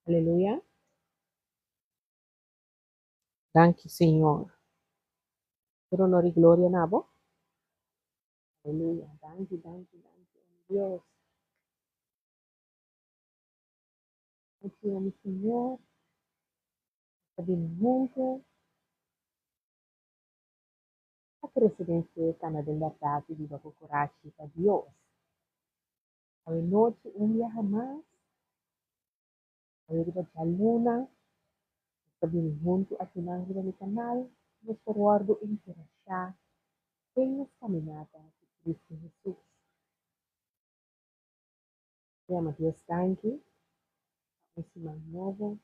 Aleluya. Danke, Señor. Por honor y gloria, Nabo. Aleluya. Danke, danke, danke. Dios. Gracias, mi Señor. Sabemos juntos. A presidencia Cana de verdade e viva com coragem para Deus. A noite, día jamás. A ver, a luna. Sabemos juntos aqui na no canal. Nos forward interessar em nos caminhada de Cristo Jesus. Llama Deus, danke. Esse mais novo.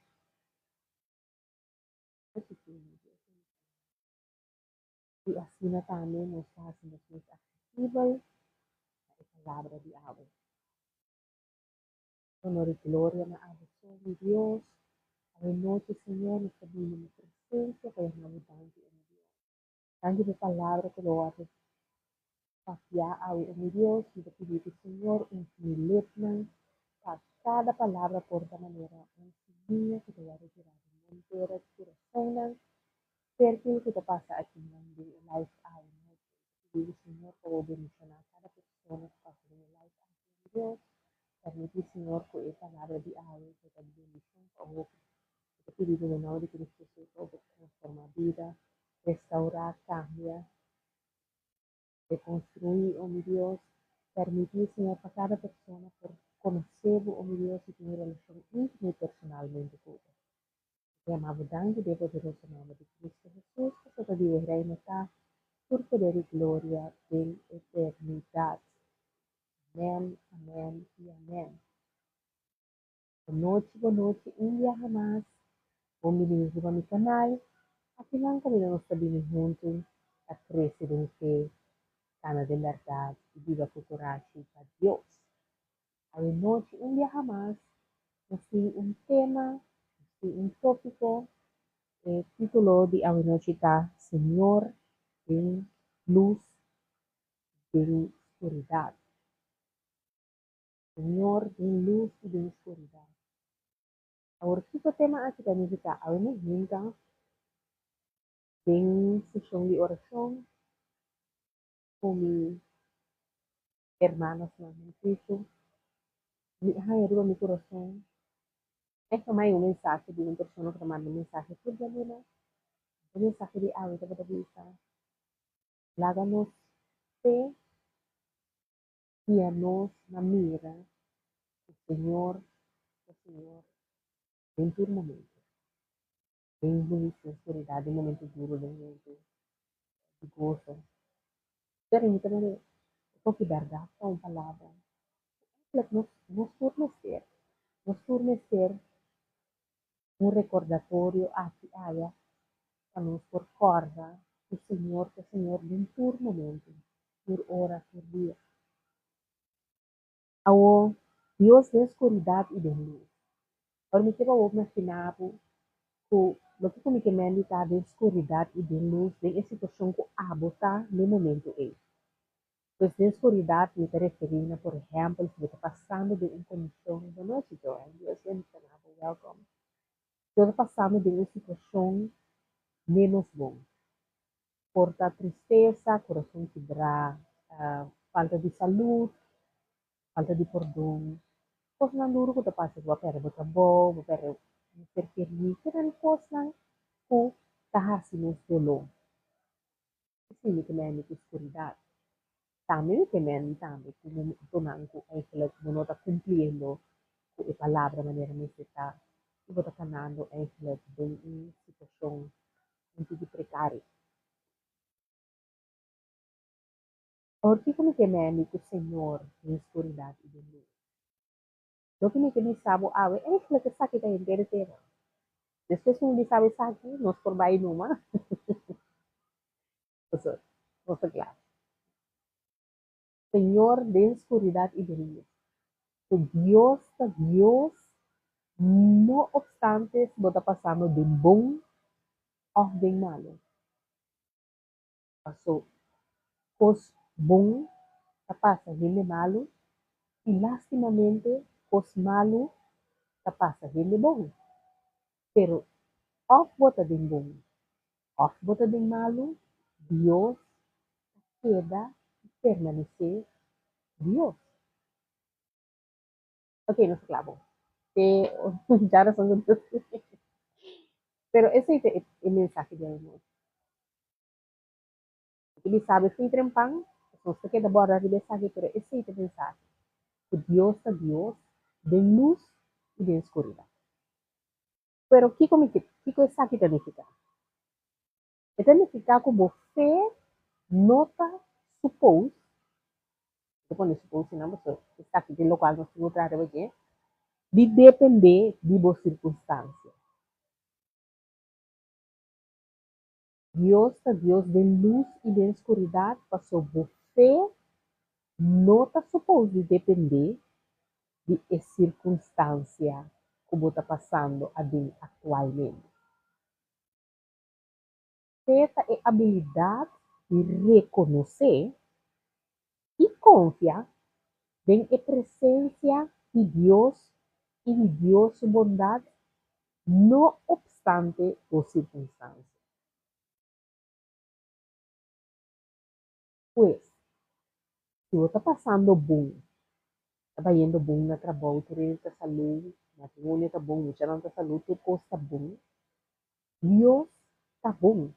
Y así también nos hace más accesible la palabra de agua. Honor y gloria a mi Dios. A la noche, Señor, nos pedimos en presencia, que es una abundante en Dios. Tanto de palabra que lo hace pasear a mi Dios, y te pido que, Señor, en mi letra, para cada palabra por esta manera, en su día que te va a retirar en entera tu corazón, perché que te pasa aquí en el life hour. Digo, Señor, por bendicionar a cada persona que pasa en el life hour. Dios, permite, Señor, que esa palabra de agua, que te bendición, por favor, te pido en el nombre de Cristo Jesús, que transforma vida, restaurar, cambia, reconstruir, oh mi Dios, permitir, Señor, para cada persona por conocer, oh mi Dios, y tener relación íntima y personalmente con Él. Te amamos tanto, de poderoso nombre de Cristo Jesús, que se te diga, Reina, está por poder y gloria de eternidad. Amén, amén y amén. Boa noite, um dia jamás. Bem-vindos ao meu canal. Aqui não caminhamos também juntos a crescer em fé, cana de verdade e viva com coragem para Deus. A noite, um dia jamás, nós temos tema, tópico, título de a noite está Senhor em luz de escuridade. Senhor em luz de escuridade. Agora, o tema aqui também está a junta en sesión de oración con mis hermanos en Cristo. Mi hija arriba mi corazón. Esto me un mensaje de una persona que manda un mensaje por llamada. Un mensaje de audio para vista. Láganos fe y a nos la mira. El Señor, en tu momento. En tu oscuridad, en momento duro, en momento de gozo. Permítame porque verdad con palabra. Nos fornecer un recordatorio aqui haya para nos recorda que o Senhor, em todo momento, por hora, por dia. Ao Deus de escuridade e de luz. Agora, me quero imaginar que lo que me queimando está de escuridade e de luz, de situação que está no momento aí. Pues de escuridade me está referindo, por exemplo, se está passando de uma condição de noite, Deus é welcome. Estou passando de uma situação menos bom. Porta tristeza, corazón quebrado, falta de salud, falta de perdón. Cosas não duro que te passa, vou perder o trabalho, vou perder o ser feliz, que não coisa que tá assim dolor. Isso que me é escuridade. Também que me também que me tornando é que não está cumprindo a palavra maneira necessária. E vou estar canando é que em situação muito precária. Porque como que me que o Senhor em escuridade e de luz. Lo que me quedé sabo awe, es lo que sakit ay entera. Después kung hindi sabi sa akin, nos por bayi numa. Eso, no sé claro. Señor de oscuridad y de luz. Tu Dios, no obstante, bota pasando de bom o de malo. Pasó, cos bom, pasa de malo, y lástimamente, cos malo, tá pasahin de bom. Pero off bota din bom, off bota din malo, Dios queda y permanece Dios. Ok, no es clavo. Que ya no son pero ese es el mensaje de amor. Ele sabe que tem pão, não sei que da borda de mensaje, pero esse é o mensaje. Que Dios é Dios de luz e de escuridão. Pero Kiko é aqui significa? Significa que você nota suppose, depois suppose não, você está aqui de local, não se encontrar aqui, de depender de boas circunstâncias. Dios é Dios de luz e de escuridão, passou você nota suppose de depender de circunstância como está passando atualmente. Essa é a habilidade de reconhecer e confiar em a presença de Deus e de Deus sua bondade, não obstante as circunstâncias. Pois, se você está passando bom, está indo bom no trabalho, está saúde, matrimônio está bom, já não está saúde, tudo coisa está bom, Deus está bom.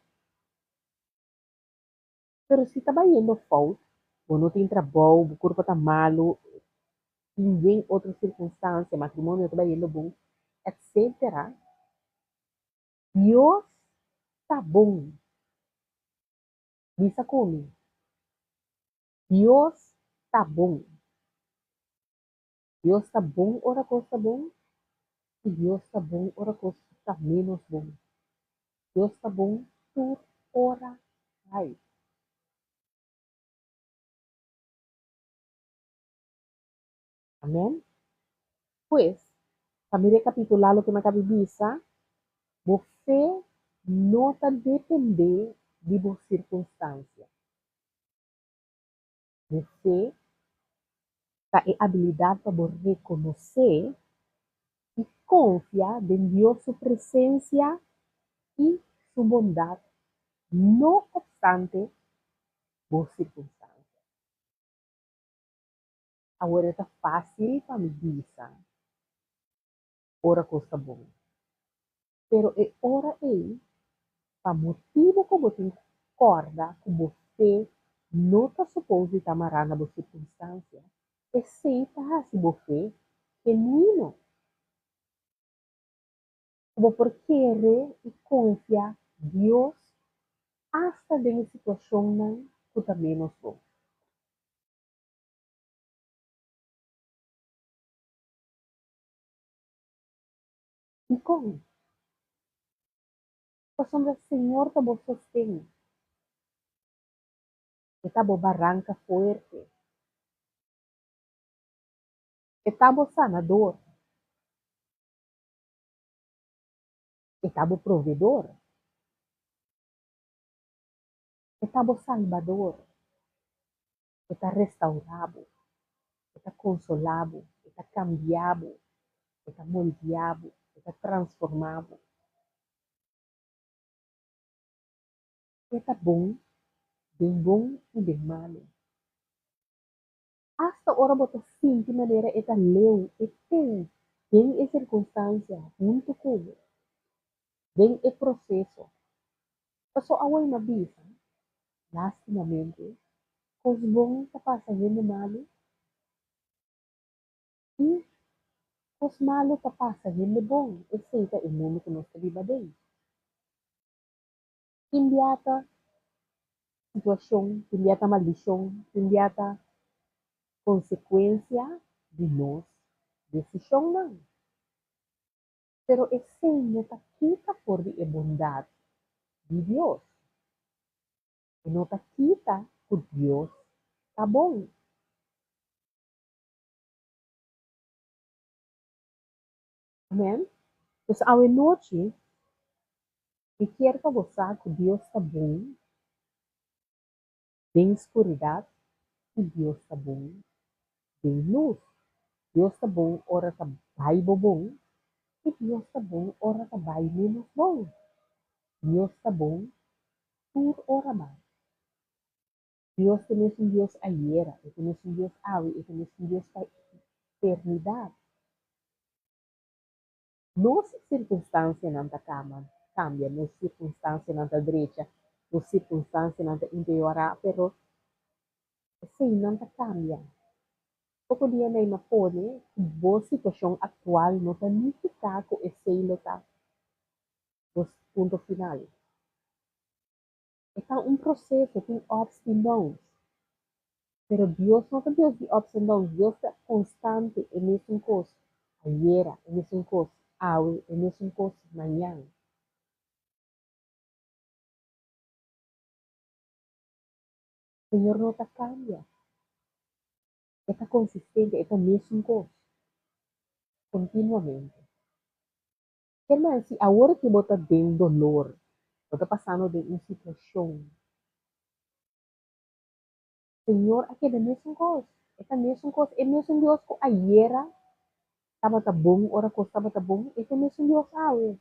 Pero se está indo falso, ou não tem trabalho, o corpo está malo, ninguém, outra circunstância, matrimônio está indo bom, etc. Deus está bom. Diz como? Deus está bom. Deus está bom, ora coisa está bom. E Deus está bom, ora coisa está menos bom. Deus está bom, por ora vai. Amém? Pois, para me recapitular o que me acabei de dizer, você não está depender de boas circunstâncias. Você está em habilidade para reconhecer e confiar em Deus, sua presença e sua bondade, não obstante boas circunstâncias. Agora está fácil para me dizer, ora coisa boa. Pero é hora aí, para motivo que você concorda que você não está suposto estar marando boas circunstâncias, aceita se você genuíno. Como por querer e confiar Deus hasta de situação que também nos bom. E como? Pues onde o Senhor te sostém, está barranca fuerte, está sanador, está provedor, está salvador, está restaurado, está consolado, está cambiado, está moldeado, está transformado. Está bem e bem malo. Hasta ora bota sim de maneira está leu e tem circunstância muito como, tem o processo. Só a away mabisa, lastimamente, os bons está passando malo e os malos está passando bom. Esse é o mundo que nós vivemos bem. Imediata situação, imediata maldição, imediata consequência de nós decisão não. Pero esse não está quita por a bondade de Deus. E não está quita por Deus está bom. Amém? Então, a noite, e quero que você que Deus está bom, tem escuridão, e Deus está bom, tem luz. Deus está bom, ora está baibo bom, que Dios está bom, ora também menos bom. Deus está bom, por ora mais. Deus também é um Deus ayer, é também um Deus hoje, é também um Deus para eternidade. Nossa circunstância não cambia, nossa circunstância não direita, nossa circunstância não empeora, pero sim, não cambia. Pouco dia na ima pone, boa situação atual não está nem ficar com esse lugar, o ponto final. É um processo, tem ups e downs. Pero Dios no es Dios de ups and downs, Dios está constante en ese cosa. Ayer, en ese cosa, hoy, en ese cosa, mañana. El Señor no te cambia, está consistente, está en ese cosa, continuamente. ¿Qué más? Si ahora que vos estás en dolor, vos estás pasando de una situación, Señor, aquí es el mismo cosa, está en el mismo cosa, el mismo Dios que ayer estaba bom, ahora que estaba bom, es el mismo Dios hoy.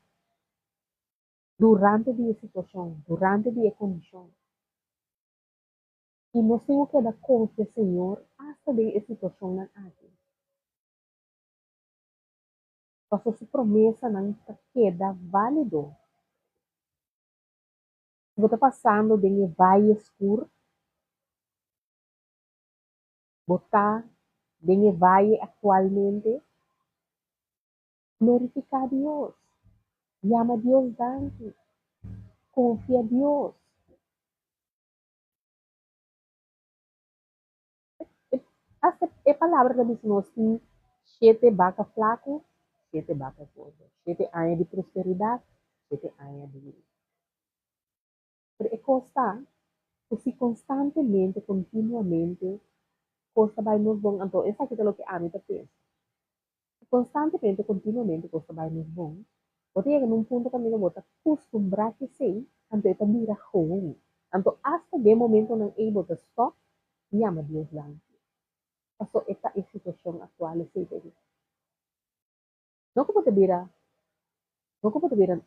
Durante la situación, durante la condición. E nós temos que dar conta, Senhor, hasta de a situação na aqui. Nossa promessa não queda válido. Se você está passando de um vale escuro, botar de um vale atualmente, glorificar a Deus. Llama a Deus dante. Confia a Deus. Hasta a palavra da diz nós que sete vaca flaco, sete vaca gorda. Sete anos de prosperidade, sete anos de... Pero é constar, se constantemente, continuamente, costa vai nos bom. Então, isso aqui é o que a mim pensa. Constantemente, continuamente, costa vai nos bom. Você chega num ponto que a minha bota acostumbrar que sim, então está vira ruim. Então, hasta de momento não é able to stop, llama Deus lá. Então, esta é a situação atual, sei que não como te vira, não como te vira,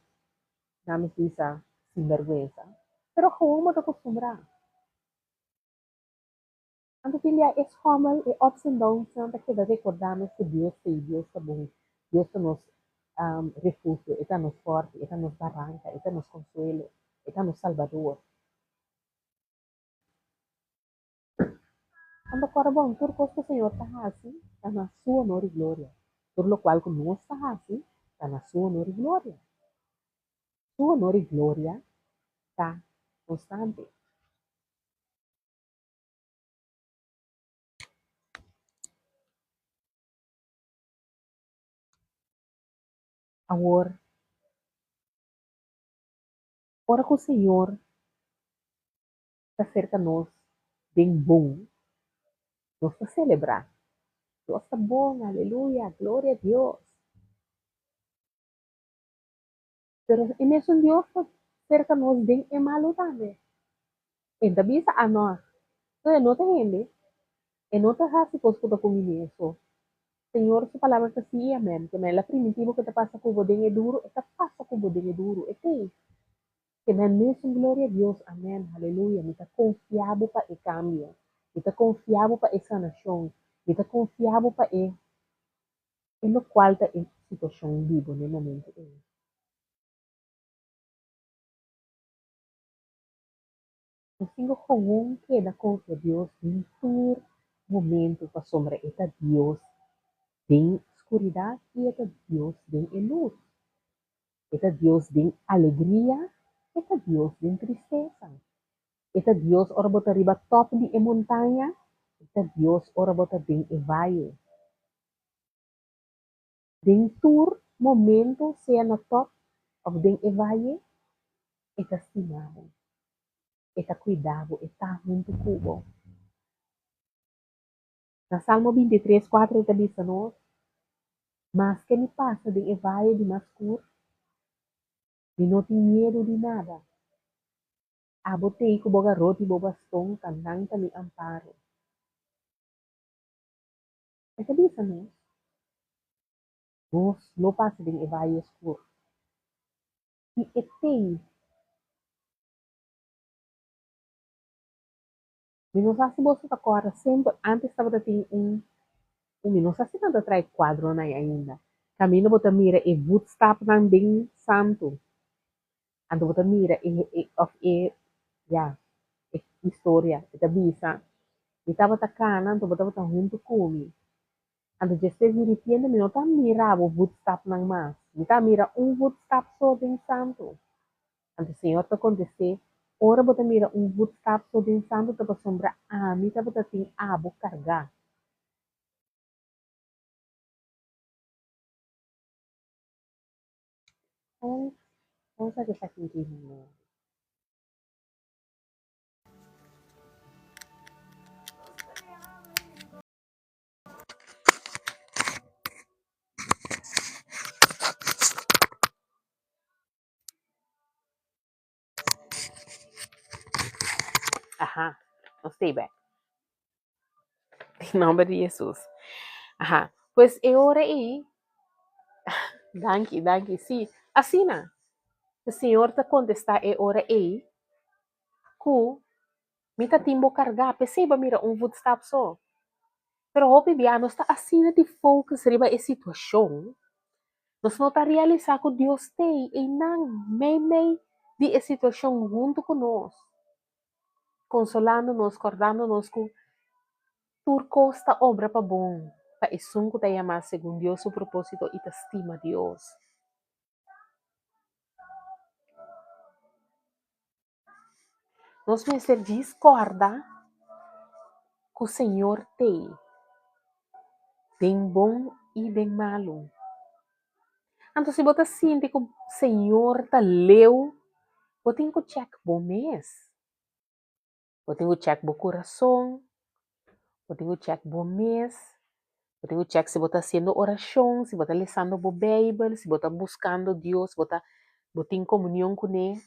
nada disso, sem vergüenza, pero ruim, mas acostumbrar. Então, filha, é normal, é ups and downs, não te queda recordando que Deus sei, Deus está bom, Deus está nos refugio, está nos forte, está nos barranca, está nos consuelo, está nos salvador. Quando agora, bom, tudo que o Senhor está assim, está na sua honra e glória. Tudo o qual que nós está assim, está na sua honra e glória. Sua honra e glória está constante. Agora, ora que o Senhor está cerca de nós, bem bom, nós está celebrar. Deus está bom, aleluia, glória a Deus. Pero en eso Dios está cerca de nós, bem é malo também. Então, bisa ano, então, não te rende, e não te hace coisa com isso. Senhor, su palabra está sí, amén. Que me la primitivo que te pasa con bodega duro, te pasa con bodega duro. Que me mesmo glória a Deus, amém, aleluia. Me está confiado para o cambio. Me está confiado para essa nação. Me está confiado para e no qual está em situação vivo no momento. Eu sigo com um que da confia a Deus em todo momento para sombra. Está Deus em escuridade e está Deus em luz. Está Dios de alegría, está Dios de tristeza. Está Dios ora bota arriba top de montanha, está Dios ora bota de valle. Den tour momento sea na top of den valle, está estimado, está cuidado, está junto cubo. Na Salmo 23:4 está dizendo, mas que me passa de valle de mascur, e não tem medo de nada. Abotei ko boga roti bobastong kanang tani amparo. Essa diz, né? Nós não passa de vai escuro. E tem, e não sei se você está agora, sempre, antes estava tem não sei se não traz quadro aí ainda. Caminho bota mira e bootstrap nang bem santo. Ando bota mira e história, e bisa. E tava takana, ando bota junto comigo. Ando just se viritiendo, mi nota mira o bootstrap nang mas. Mi ta mira bootstrap so bem santo. Ando senhor ta acontecer, ora bota mira bootstrap so bem santo, tava sombra mi ta bota ting abo cargar. Vamos fazer essa aqui, né? Ajá, no sei bem. Em nome de Jesus. Ajá. Pues ahora aí, danke, sim. Assim, né? O Senhor te contesta e ora aí, que me tá timbo cargar, perceba, mira, footstep só. Pero hope bia, nós está assim de focus riba a situação. Nós não está realizar que Deus tem e não mei de a situação junto conosco. Consolando-nos, acordando-nos que tur costa obra para bom. Para isso que te amar segundo Deus o propósito e te estima Deus. Nós me discorda que o Senhor tem. Bem bom e bem malo. Então, se você sente que o Senhor te leu, você tem que check bom mês. Você tem que check bom coração. Você tem que check bom mês. Você tem que check se você está fazendo oração, se você está lendo a Bíblia, se você está buscando Deus, se você está em comunhão com Ele.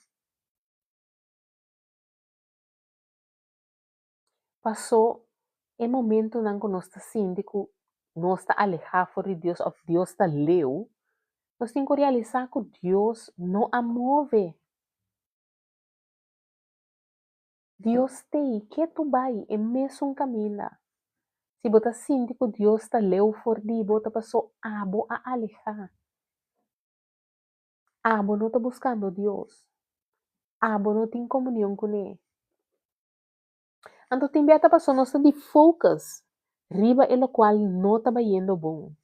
Passou o momento em que nós está sentindo que nós está alejado de Deus, ou Deus está leu, nós temos que realizar que Deus não a move. Deus tem que tu vai e mesmo caminho. Se você sente que Deus está leu for di, você passou abo a alejar. Abo não está buscando Deus. Abo não tem comunhão com Ele. Então, também está passando nossa de focus. Riba el qual não está indo bom.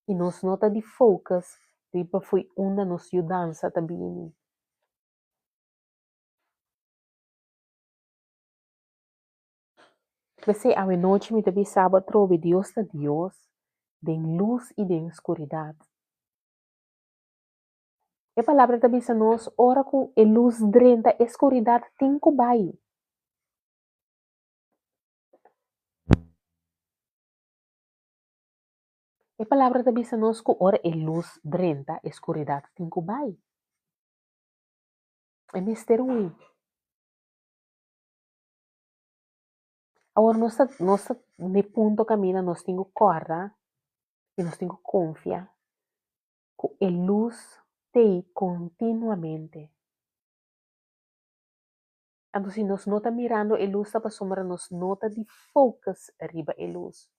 E nós não está de focus. Riba foi uma nossa dança também. Você, a noite, me também sabe, trove Deus está Deus. Den luz e den escuridade. A palavra também se nós, ora com a luz drenta, a escuridade tem que vai. A palavra também se nós, que ora a luz drenta, a escuridade tem que vai. É mistério. Agora, nós, no ponto caminho, nós temos que correr e nós temos que confiar que a luz tem continuamente. Então, se nós não estamos mirando a luz para sombra, nós não estamos de focus arriba a luz.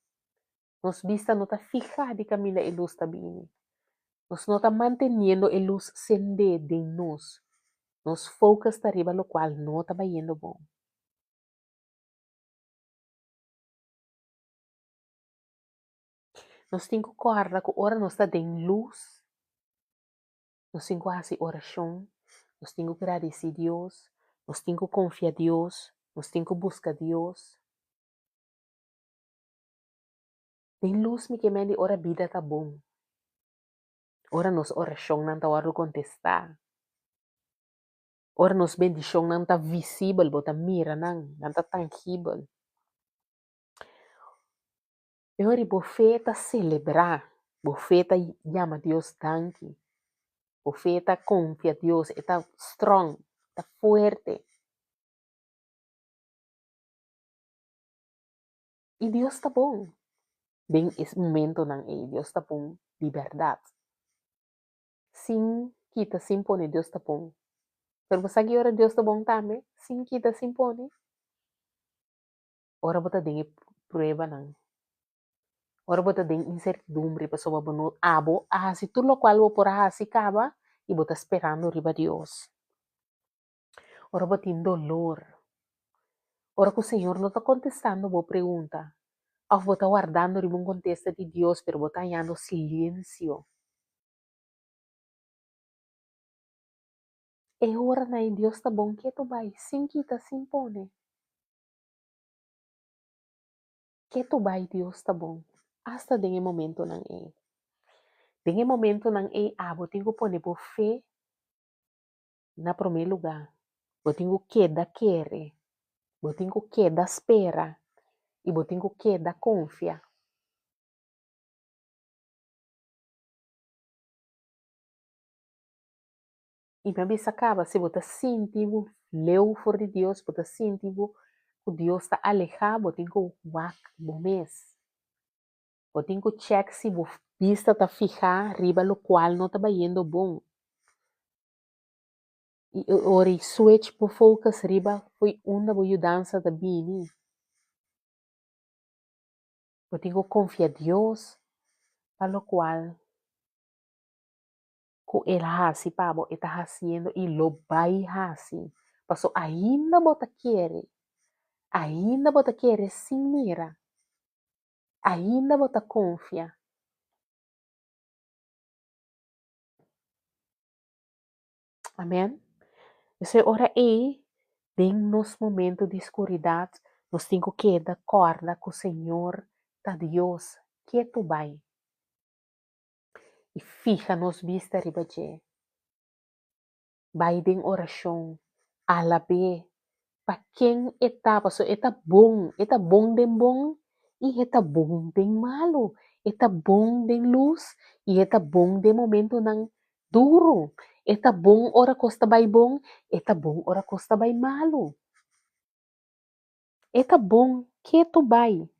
Nós vista não está fijada de caminho a luz também. Nós não estamos mantendo a luz acender de nós. Nós focus está arriba, lo qual não está indo bom. Nós temos que correr que hora nós está em luz. Nós temos que fazer oração. Nós temos que agradecer a Deus. Nós temos que confiar em Deus. Nós temos que buscar Deus. Tem luz me que me ora vida tá bom. Ora nos oração não tá hora contestar. Ora nos bendição não tá visível, bota mira não tá tangível. E ora bofeta celebrar. Bofeta llama Deus tanque. Bofeta confia Deus, está strong, está fuerte. E Deus está bom. Den esse momento nang Deus tapong liberdade. Sim kita simpone Deus tapong. Pero sa ora Deus tapong tame, sim kita simpone. Ora bota den prueba nang. Ora bota den incertidumbre pa soba bono abo, si tudo lo qual por si caba e bota esperando riba Deus. Ora bota em dolor. Ora que o Senhor não está contestando boa pergunta. Ou bota guardando riba um contesta de Deus, pero bota no silêncio. E ora na Deus tá bom que tu vai, sim kita simpone. Que tu vai Deus tá bom. Hasta den momento nang Den momento nang abo tengo pone por fé na primeiro lugar. Eu tenho que da querer. Eu tenho que da espera. E eu tenho que da confia. E minha vez acaba, se você sentindo, leu for de Deus, você sentindo que Deus está alejado, você tem que wak no mês. Você tem que check se você vista está fijar riba lo qual não está indo bom. E ora switch por focus riba foi uma mudança da bini. Eu tenho que confiar em Deus, para o qual que ele hasi pabo está haciendo e lo vai hasi. Paso ainda bota querer sem mira, ainda bota confia. Amém? Essa hora aí, bem nos momentos de escuridão, nós temos que dar corda com o Senhor, da Deus, que tu vai. E fica nos vista ribaje. Vai em oração, alabe, para quem etapa, so eta bom den bom, e eta bom den malo, eta bom den luz, e eta bom den momento nang duro, eta bom ora costa bay bom, eta bom ora costa bay malo. Eta bom que tu bay.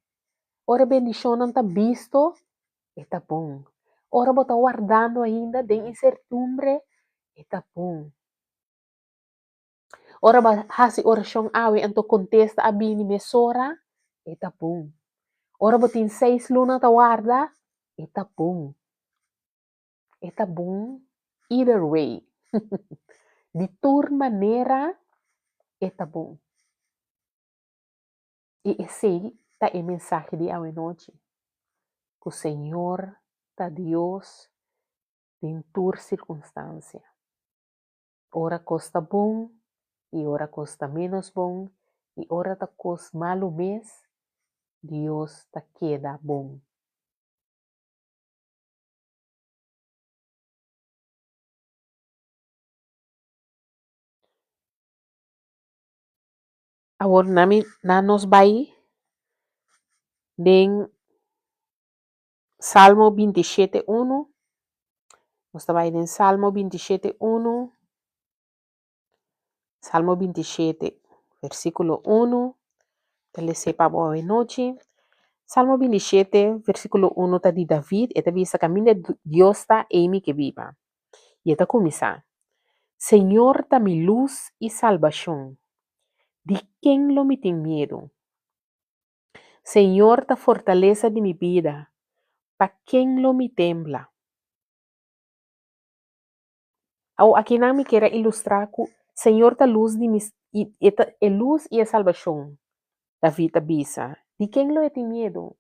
Ora bendição não tá visto, eta bom. Ora bota guardando ainda den incertidumbre, eta bom. Ora ba hasi oração awe anto contesta abini mesora, eta bom. Ora botin 6 luna ta guarda, eta bom. Eta bom either way. De toda maneira, eta bom. E esse tá a mensagem de hoje noite. Que o Senhor tá Deus em toda circunstância. Ora costa bom, e ora costa menos bom, e ora tá cos malo mês, Deus tá queda bom. Agora, na nos vai den Salmo 27:1. Nós vai em Salmo 27:1. Salmo 27, versículo 1. Ele sepa boa noite. Salmo 27, versículo 1 está de David. Eta visa caminho de Deus está em mim que viva. E eta começa. Senhor, tá mi luz e salvação. De quem lo me tem medo? Senhor, tá fortaleza de mi vida. Pa quem lo me tembla? Ou aqui não me quer ilustrar que Senhor tá luz de mis, e luz e a salvação. David avisa. De quem lo tem medo?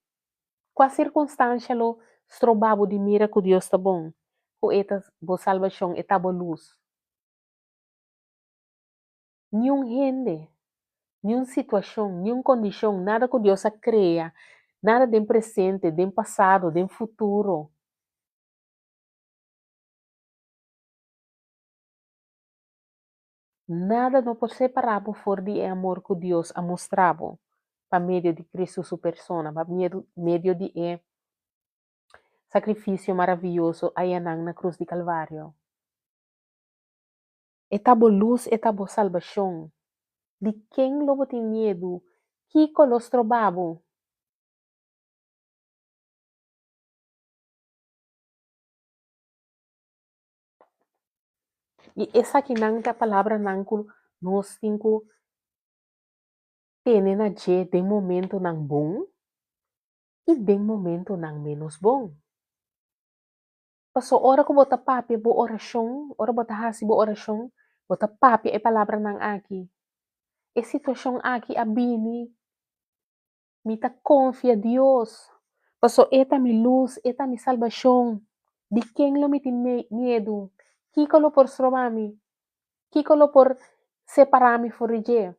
Qual circunstância lo strobabo de mira que Deus está bom? Com esta boa salvação, esta boa luz. Nenhum gente, nenhuma situação, nenhuma condição, nada que Deus cria, nada de presente, de passado, de futuro. Nada não pode separar por de amor que Deus a mostrava para meio de Cristo sua persona, para meio de sacrifício maravilhoso aí na cruz de Calvário. Esta boa luz, esta boa salvação. De quem lobo tem medo? Que colostro babo? E essa aqui não é a palavra não nós temos ter na je de momento não bom e de momento não menos bom. Paso ora ko bota papi bo oração, ora bota hasi bo oração, bota papi e palavra nang aki. E situação aqui abini, mita confia Deus. Paso eta mi luz, eta mi salvação. De quem lo me tem medo? Kiko lo por sromami? Kiko lo por separami forige?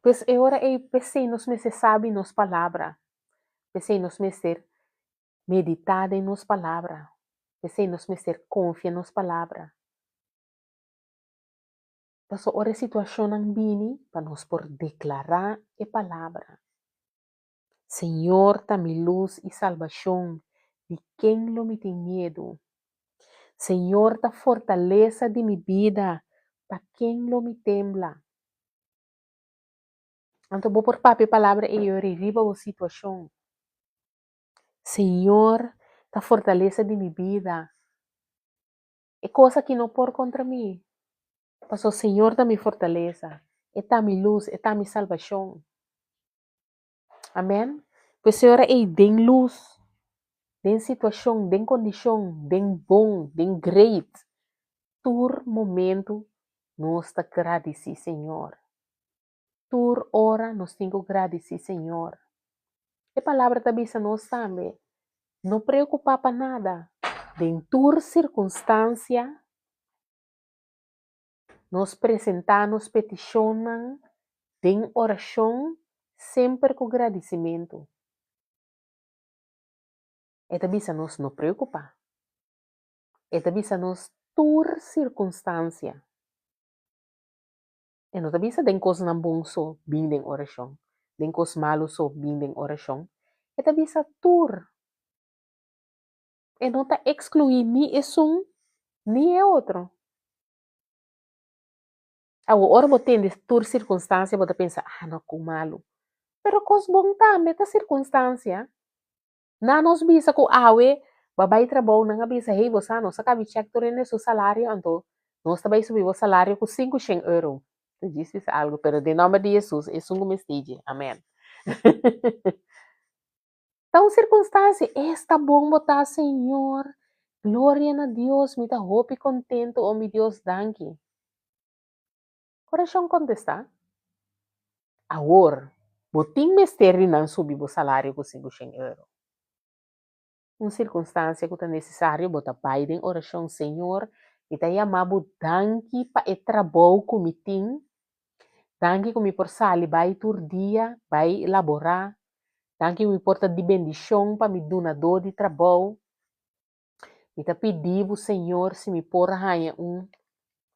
Pues agora eu pensei nos meses sabe nos palavra. Pensei nos meses meditar em nos palavra. Pensei nos meses confia nos palavra. Paso ora situação ang bini, para nós por declarar a palavra. Senhor, tá mi luz e salvação, de quem não me tem medo. Senhor, tá fortaleza de minha vida, para quem não me tembla. Então, vou por papi palavra e eu reviva a situação. Senhor, tá fortaleza de minha vida. É coisa que não por contra mim. Mas o Senhor tá mi fortaleza, está mi luz, está mi salvação. Amém? Pois Senhor, é den luz, den situação, den condição, den bom, den great. Tur momento nos está agradecer, Senhor. Tur hora nos tenho agradecer, Senhor. E palavra também se nós também. Não preocupar para nada. Den tur circunstância, nos apresentamos, peticionam, den oração, sempre com agradecimento. E também se nós não preocupar. E também se nós tur circunstância. E não também se den coisa não bom só, bem den oração. Den coisa malo só, bem den oração. E também se tur. E não está excluir ni esse um, ni é outro. A hora você tem tur circunstância, você pensa, não, com malo. Pero coisa bom também, essa circunstância. Na nos bisa ko awe, babay trabaho na nga bisa, hey, bosa, no, saka check to rin su salário, anto, nós também subiu o salário com 500 euros. Tu disse algo, pero de nome de Jesus, é sungo mestige. Amém. Então, circunstância, está bom botar, Senhor, glória a Deus, me dá hope e contento, oh, meu Deus, danke. Coração contestar. Agora, boting mistério não subir o salário com 500 euros. Uma circunstância que é necessário botar pai em oração, Senhor, e daí amabo danke pa e trabalho que me tem, danke que me por sali, vai tur dia, vai elaborar, danke que me porta de bendição para me donador de trabalho, e tá pedindo, Senhor, se me por arranha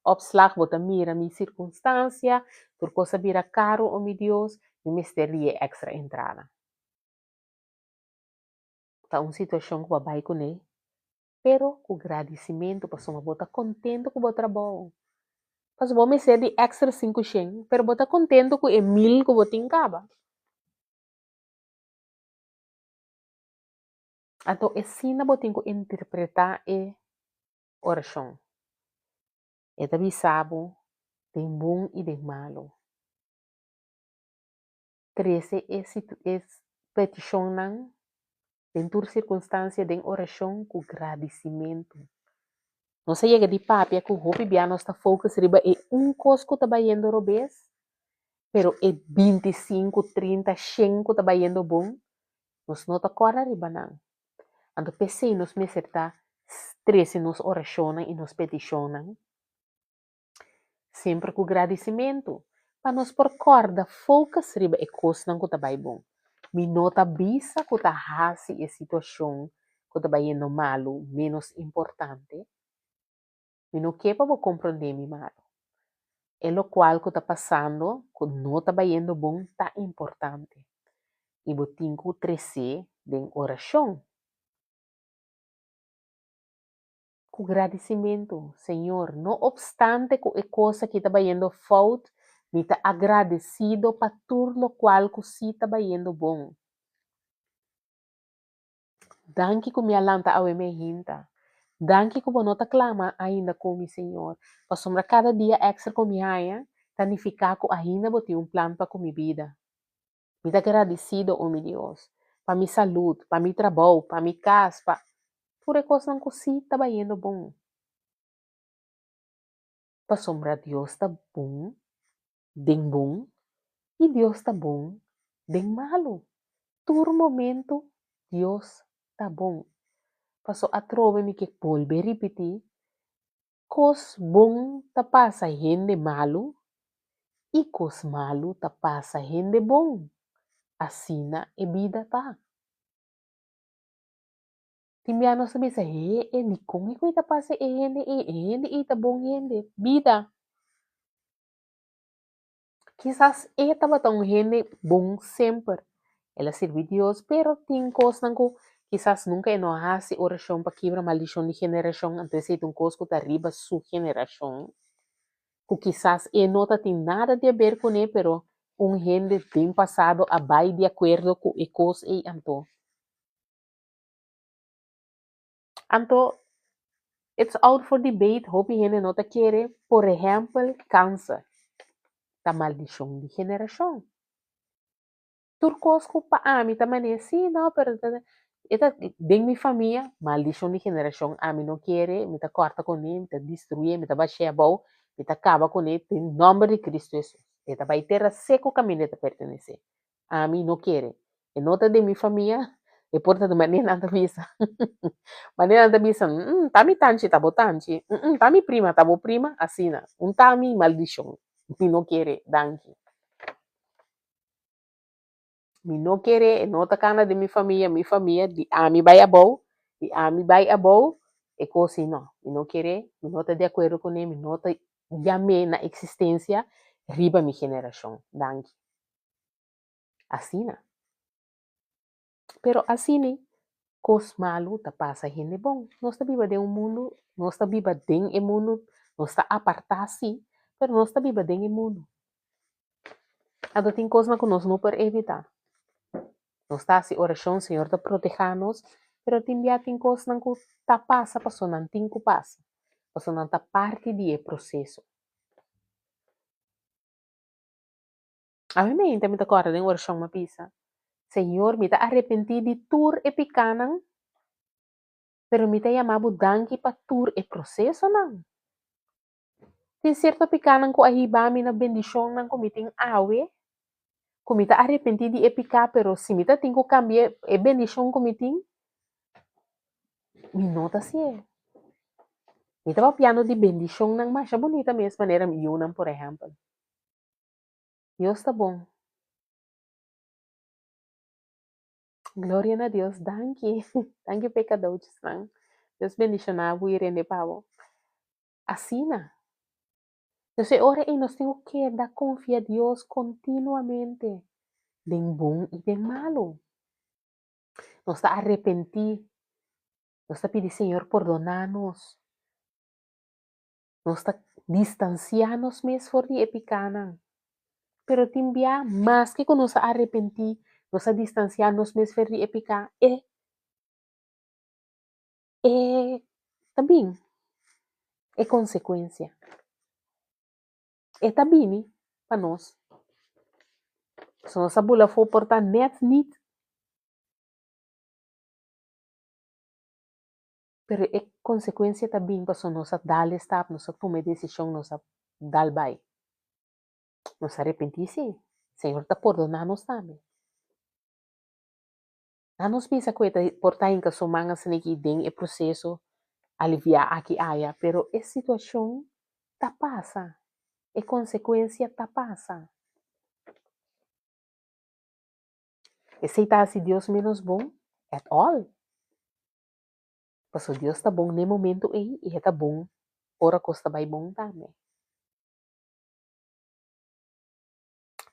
obslag, bota mira minha circunstância, por coisa vira caro, oh meu Deus, me misteria extra entrada. Tá uma situação que vai com ele, pero com agradecimento, para sua bota contento com o trabalho. Mas vou me ser de extra 500, pero bota contento com o 1000 que você encaba. Então, assim na botin ko interpretar e oração. E também sabe, tem bom e tem malo. 13 é petição não, tem tur circunstância de oração com agradecimento. Não sei de papi que o hopi biano está focus riba e cosco trabalhando robês, pero e 25, 30, 100 trabalhando bom, nós não tá cora riba não. Então, pensei nos meses tá 13 nos oracionam e nos peticionam, sempre com agradecimento, para nós por corda, focus riba e coisa não tá bem bom. Me nota bisa que tá hasi e situação que tá bem no malo, menos importante. Me não quer para compreender mi malo. É lo qual que tá passando, que não tá bem bom, tá importante. E botinho que 13 de oração. Com agradecimento, Senhor, não obstante que a coisa que está indo falta, me está agradecido para tudo o qual que se está indo bom. Danke ko mialanta awe me hinta. Danke ko bonota clama ainda com mi Senhor. Passombra cada dia extra com mi haya, tanificar ko ainda boti um plano para com mi vida. Me dá agradecido, oh meu Deus, para mi saúde, para mi trabalho, para mi casa, para por coisa não consigo tá indo bom. Passombra Deus tá bom, e Deus tá bom, den malo. Todo momento, Deus tá bom. Passou a trova me que volver repetir, cos bom tá passa gente malo, e cos malo tá passa gente bom. Assim na e vida tá. Timbiano sabi sa ni kung ikaw ita passa gente ita bom gente. Vida. Quizás esta batong gente bom sempre. Ela serve Deus, pero tem coisas que quizás nunca enojasse oração para quebrar maldição de geração, então se um coisa que arriba sua geração, que quizás nota tem nada a ver com ele, pero gente bem passado vai de acordo com a coisa e então. Então, it's out for debate, hope gente nota querer, por exemplo, câncer, da maldição de geração. Turcos ko pa ami tamane sí, no, pero esta de mi familia, maldición de generación, ami no quiere, me ta corta con él, me ta destruye, me ta bachea bau, me ta acaba con él, en nombre de Cristo Jesús. Esta va a terra seco camino te pertenece. Ami no quiere. En nota de mi familia, e porta de maneira nada visa. Maneira nada visa, tami tanchi, tabo tanchi, tami prima, tabo prima, asina. Un tami maldición. Mi no quiere, danke. Mi não querer, não tá cana de minha família, de ami vai abou, de ami vai abou, é coisa não. Mi não querer, mi não tá de acordo com ele, mi não tá llamé na existência, riba mi geração, danke. Assim, né? Pero assim, né? Cos malo tá passa gente bom. Nós tá viva de um mundo, nós tá viva de um mundo, nós tá apartar sim, pero nós tá viva de um mundo. Ado tem coisa que nós não podemos evitar. Nós está assim, oração, Senhor, tá proteja-nos, pero também tem coisas que tá passa, passou não tem que passa. Passou não tá parte do processo. A mim me também tá correndo em oração uma pisa. Senhor, me tá arrependido de tur e picanan, pero me tá chamado danke para tur e processo não. Tem certo picanan ko ahiba mi na bendição não ko tem awe, ko me tá arrependido de epicar, pero se me tá tem que cambiar e bendição ko me tem, me nota se é. Me tava piano de bendição não, mas é bonita mesmo maneira me unam, por exemplo. Deus tá bom. Glória a Deus. Danke. Danke, pecadores. Não? Deus bendicionar o irene pavo. Assina. Então, ora e nós temos que dar confiança a Deus continuamente. Den bom e den malo. Nós está arrepentir. Nós está pedir, Senhor, perdonar-nos. Nós está distanciar-nos mesmo for de epicana. Pero também, mais que nós arrepentir, nós está distanciar-nos mesmo for de epicar. Também é consequência. Está bem para nós. Se nossa bula for portar net niet, pero é consequência também para se nossa dar stap, nossa tomar decisão, nossa dar vai. Nos arrepentir-se, Senhor está perdonar-nos também. Não nos pensa que portar em que somangas que tem é processo aliviar aqui aia, pero é situação tá passa, é consequência tá passa. Aceitar se Deus menos bom at all. Porque Deus está bom no momento e está bom, ora costa vai bom também.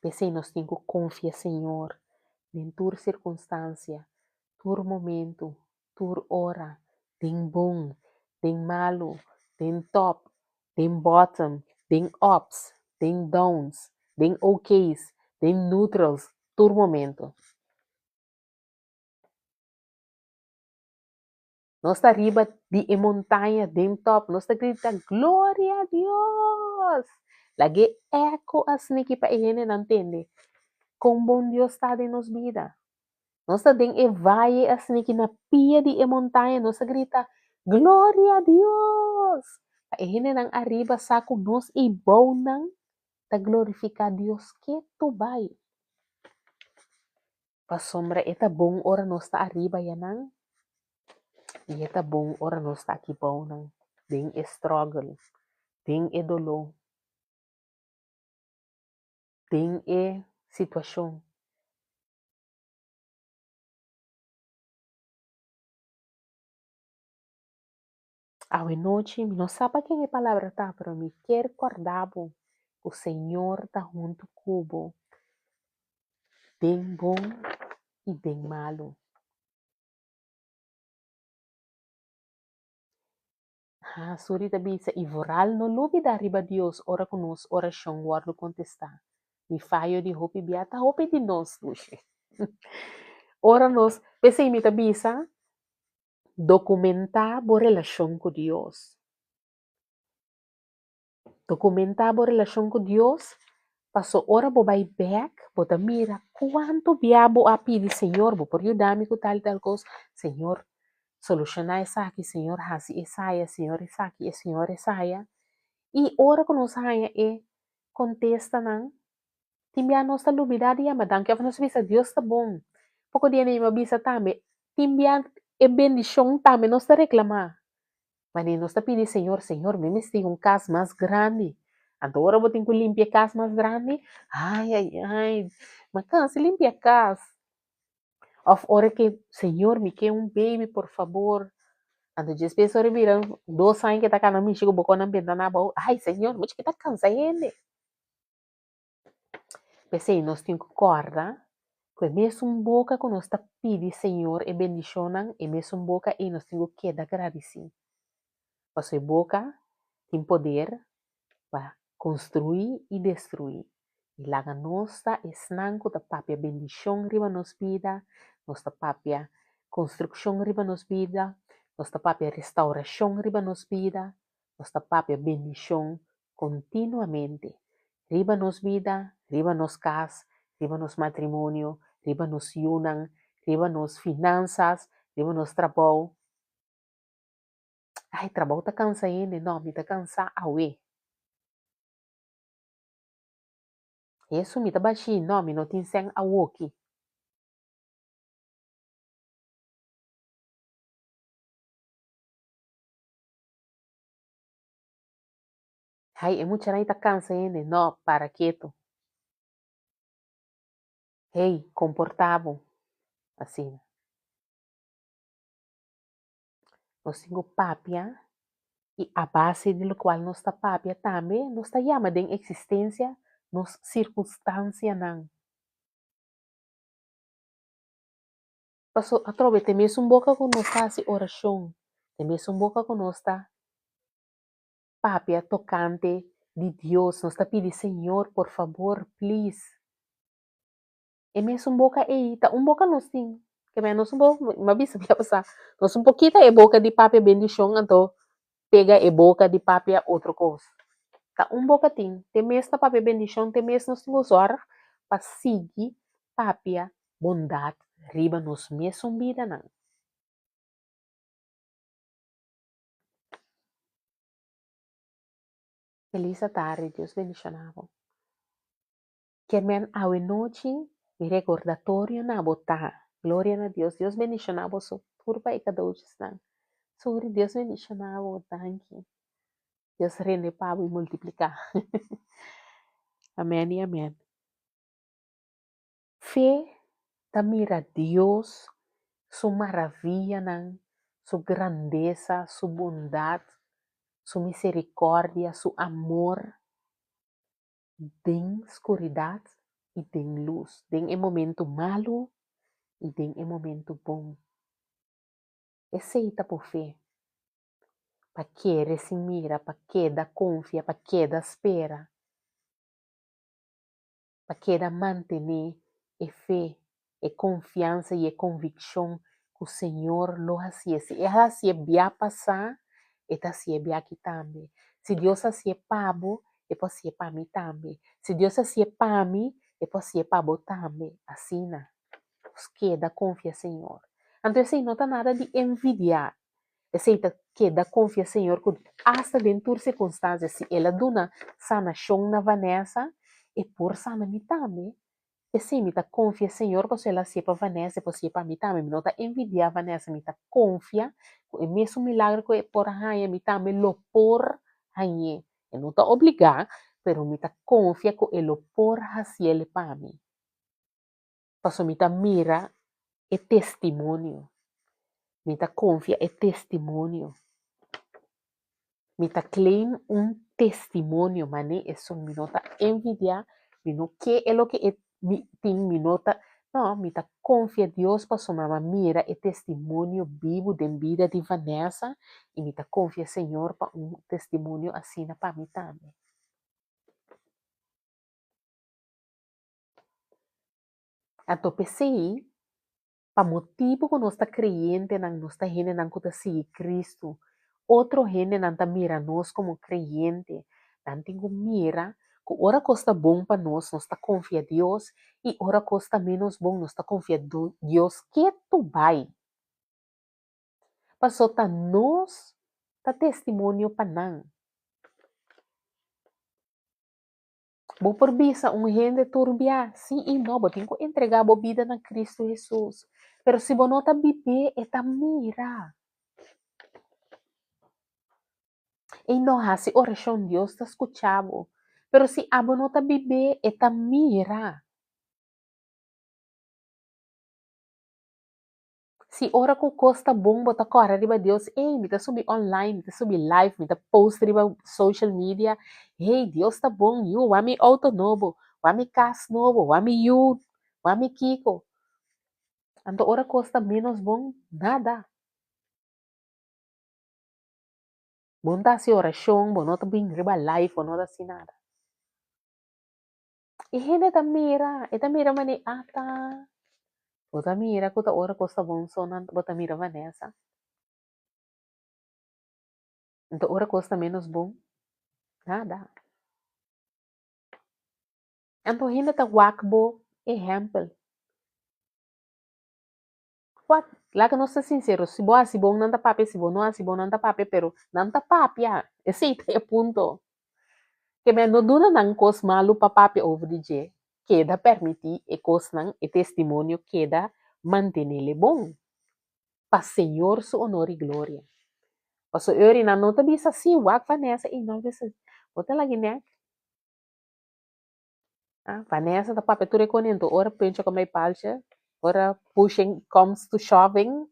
Pensei, nós temos que confiar, Senhor, em tua circunstância, tur momento, tur hora, tem bom, tem malo, tem top, tem bottom, tem ups, tem downs, tem okays, tem neutrals, tur momento. Nós está arriba de montanha, de top, nós está gritando, glória a Deus! Lagi eco assim que para ele não entende. Como bom Deus está em nossa vida. Nós está em evaie assim que na pia de montanha, nós está grita, glória a Deus! Para ele não arriba saco nós e bom não, está glorificar Deus que tu vai. Para sombra, eta bom ora nós está arriba ya não. E é bom, ora nós está aqui bom, não? Tem struggle, tem dolor, tem situação. A noite, não sabe quem é a palavra tá, pero me quer acordar, o Senhor está junto comigo, bem bom e bem malo. Suri também se ivoral no lubi da riba Deus, ora conosco, oração, guardo contestar. Me falho de hope biata, hope de nós, luxe. Ora nós, pensei me tabisa, documentar a relação com Deus. Documentar a relação com Deus, passou hora bo vai back, bota mira quanto biabo a pedir Senhor, bo por ajudar-me com tal e tal coisa, Senhor, solucionar essa aqui, Senhor, hasi essa, Senhor, essa aqui, Senhor, essa. E ora que nós saia e contesta não, timbia nossa lubidade e amadan que nós visa Deus tá bom. Pouco dia nem mabisa também, timbia e bendição também nós tá reclamar. Mas nós está pedindo, Senhor, Senhor, me tem casa mais grande. Agora eu tenho que limpar a casa mais grande. Ai, ai, ai. Mas cansa, limpar a casa. Of hora que, Senhor, me quer baby, por favor. Ando de pessoas viram 2 anos que tá cá na minha, chego bocou na ventana, ai, Senhor, mas que tá cansa ele. Pensei, nós temos que acordar, que mesmo boca que nós está pedindo, Senhor, e bendicionam, e mesmo boca, e nós temos que dar agradecer. Porque boca tem poder para construir e destruir. E lá nossa esnanco da papia bendição riba nos vida, nossa papia construção riba nos vida, nossa papia restauração riba nos vida, nossa papia bendição continuamente. Riba nos vida, riba nos casa, riba nos matrimônio, riba nos yunang, riba nos finanças, riba nos trabalho. Ai, trabalho tá cansa ainda, não, me tá cansa awe. Yesu mi tabashi no mi no tinseng awoki. Hai é mucha naita cansa ene no para quieto. Hey, comportavo. Assim. Nós temos papia e a base do qual nós está papia também nós está chama de existência nos circunstância não. Passo a trove tem mesmo boca com nós está se oração. Tem mesmo boca com nós está papia tocante de Deus. Nós está pedindo Senhor, por favor, please. E mesmo boca aí, tá boca nós tem. Que menos boca, mabisa biya sa. Nós pouquinho é boca de papia bendição, então pega e boca de papia outra coisa. Tá boca tem mesmo papia bendição, tem mesmo nós temos usar para seguir papia bondade riba nos mesmo vida não. Feliz tarde, Deus bendicionavo. Que men a noite mi recordatorio na botar. Glória a Deus. Deus bendicionavo so turba e cada hoje não. Sobre Deus bendicionavo, thank you. Deus rende pago e multiplicar. Amém e amém. Fé da mira Deus, sua maravilha, sua grandeza, sua bondade, sua misericórdia, seu amor, tem escuridade e tem luz, tem momento malo e tem momento bom. Aceita por fé. Para que se mira, para que da confia, para que da espera, para que da manter e fé, e confiança e convicção que o Senhor lo hacía. Se Ele hacía via passar, Ele hacía via aqui também. Se Deus hacía pabo, Ele hacía para mim também. Se Deus hacía para mim, Ele hacía para você também. Assim, né? Os queda confia, Senhor. Então, assim, não está nada de envidiar. Aceita que da confia, Senhor, que hasta dentro de circunstâncias, se ela duna sanação na Vanessa, e por sana mi também. E sim, me tá confia, Senhor, porque ela se para Vanessa, para se para mim também. Me não tá envidiar Vanessa, me tá confia, o mesmo milagre que por rainha, me também lo por rainha. Eu não tá obrigar, pero me tá confia que ele por raciele para mim. Passo me tá mira e testemunho. Me tá confia e testemunho. Me tá claim testemunho, mané, isso me nota envidia, me não que é o que é, me nota, não, me tá confia Deus para sua mira e testemunho vivo da vida de Vanessa e me tá confia Senhor para testemunho assim para mim também. Então pensei, para motivo que nós está crente, nós está gente não está seguir Cristo, outro gente não está mira nós como crente, não tem que mira que ora costa bom para nós está confia Deus, e ora costa menos bom, nós está confia Deus que tu vai. Passou tá nós, tá testemunho para não. Bom por visa gente turbia, sim e não, bo tem que entregar a vida na Cristo Jesus. Pero se você não está viver, é mira. E não hace oração, Deus está escutando. Pero se abo não está viver, é mira. Se ora com costa bom, bota correr riba Deus, ei, me tá subir online, me tá subir live, me tá post riba social media. Hey, Deus tá bom, you, wami auto novo, wami cas novo, wami you, wami Kiko. Anto ora costa menos bom, nada. Bom tá se oração, bom não tá bem riba live, bom não tá assim nada. E ele tá mira mani ata. Bota mira, kuta ora costa bom sonan, bota mira Vanessa. Então ora costa menos bom, nada. Então ainda tá wakbo exemplo. What? Lá que nós ser sinceros, se bom não tá papi, se bom não, se bom não tá papi, pero não tá papi, ah. Esse é o ponto. Que me no duna nang cos malu pa papi over the je, queda permitir e cos nang e testemunho queda mantenele bom. Pa Senhor su honor e glória. Paso ori na nota bisa si wak Vanessa e não bisa. Bota lagi né? Ah, Vanessa tá papi tu reconhecendo, ora pensa como é palcha, ora pushing comes to shoving.